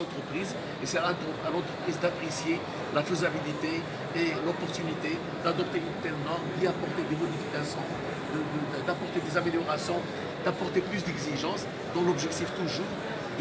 L'entreprise, et c'est à l'entreprise d'apprécier la faisabilité et l'opportunité d'adopter une telle norme, d'y apporter des modifications, d'apporter des améliorations, d'apporter plus d'exigences, dont l'objectif toujours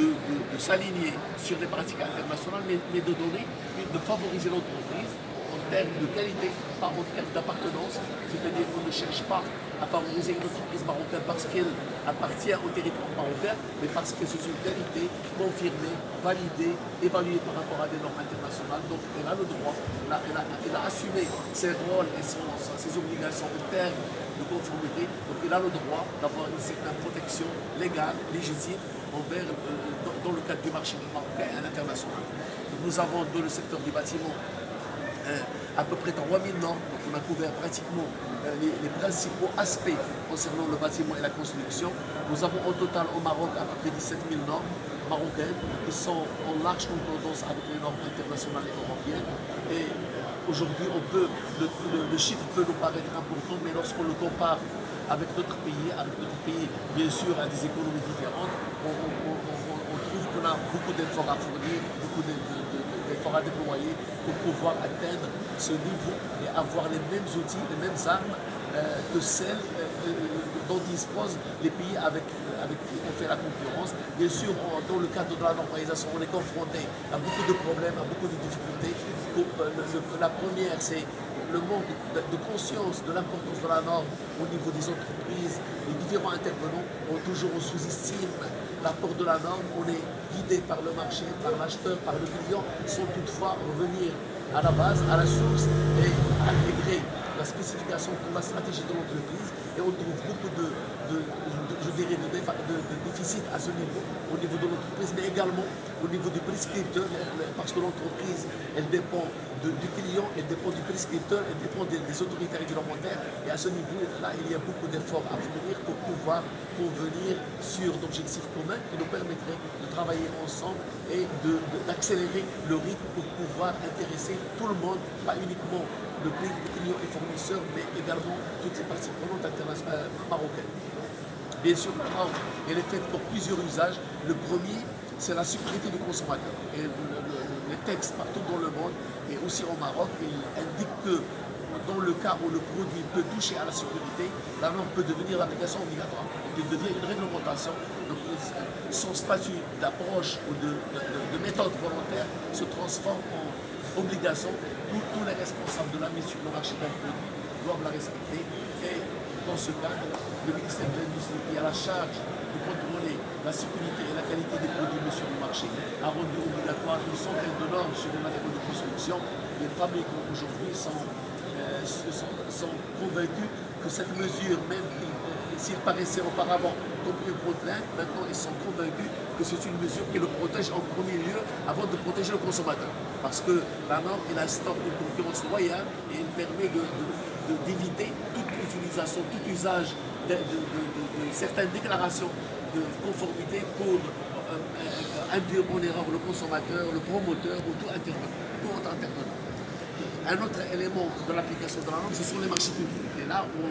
de s'aligner sur les pratiques internationales, mais de favoriser l'entreprise en termes de qualité, pas en termes d'appartenance, c'est-à-dire qu'on ne cherche pas à favoriser une entreprise marocaine parce qu'elle appartient au territoire marocain, mais parce que c'est une qualité confirmée, validée, évaluée par rapport à des normes internationales. Donc elle a le droit, elle a assumé ses rôles et ses obligations en termes de conformité. Donc elle a le droit d'avoir une certaine protection légale, légitime, dans le cadre du marché marocain et international. Donc nous avons dans le secteur du bâtiment à peu près 3000 normes, donc on a couvert pratiquement les principaux aspects concernant le bâtiment et la construction. Nous avons au total au Maroc à peu près 17 000 normes marocaines qui sont en large concordance avec les normes internationales et européennes. Et aujourd'hui, le chiffre peut nous paraître important, mais lorsqu'on le compare avec d'autres pays, bien sûr à des économies différentes, on trouve qu'on a beaucoup d'efforts à fournir, beaucoup d'efforts à déployer pour pouvoir atteindre ce niveau et avoir les mêmes outils, les mêmes armes que celles dont disposent les pays avec qui on fait la concurrence. Bien sûr, dans le cadre de la normalisation, on est confronté à beaucoup de problèmes, à beaucoup de difficultés. La première, c'est le manque de conscience de l'importance de la norme au niveau des entreprises. Les différents intervenants on sous-estime l'apport de la norme. On est guidé par le marché, par l'acheteur, par le client, sans toutefois revenir à la base, à la source et intégrer la spécification pour la stratégie de l'entreprise. Et on trouve beaucoup de déficit à ce niveau, au niveau de l'entreprise, mais également au niveau du prescripteur, parce que l'entreprise, elle dépend du client, elle dépend du prescripteur, elle dépend des autorités réglementaires. Et à ce niveau-là, il y a beaucoup d'efforts à fournir pour pouvoir convenir sur d'objectifs communs qui nous permettraient de travailler ensemble et d'accélérer le rythme pour pouvoir intéresser tout le monde, pas uniquement le client et fournisseur, mais également toutes les parties prenantes marocaines. Bien sûr, la norme, elle est faite pour plusieurs usages. Le premier, c'est la sécurité du consommateur. Et les textes partout dans le monde, et aussi au Maroc, ils indiquent que dans le cas où le produit peut toucher à la sécurité, la norme peut devenir d'application obligatoire. Donc, il devient une réglementation. Donc, son statut d'approche ou de méthode volontaire se transforme en obligation. Tous les responsables de la mise sur le marché d'un produit doivent la respecter. Et dans ce cadre, le ministère de l'Industrie, qui a la charge de contrôler la sécurité et la qualité des produits mis sur le marché, a rendu obligatoire une centaine de normes sur les matériaux de construction. Les fabricants aujourd'hui sont convaincus que cette mesure, même s'il paraissait auparavant comme une contrainte, maintenant ils sont convaincus que c'est une mesure qui le protège en premier lieu avant de protéger le consommateur. Parce que la norme, elle instaure une concurrence loyale et elle permet d'éviter toute utilisation, tout usage de certaines déclarations de conformité pour induire en erreur le consommateur, le promoteur ou tout autre intervenant. Un autre élément de l'application de la norme, ce sont les marchés publics. Et là,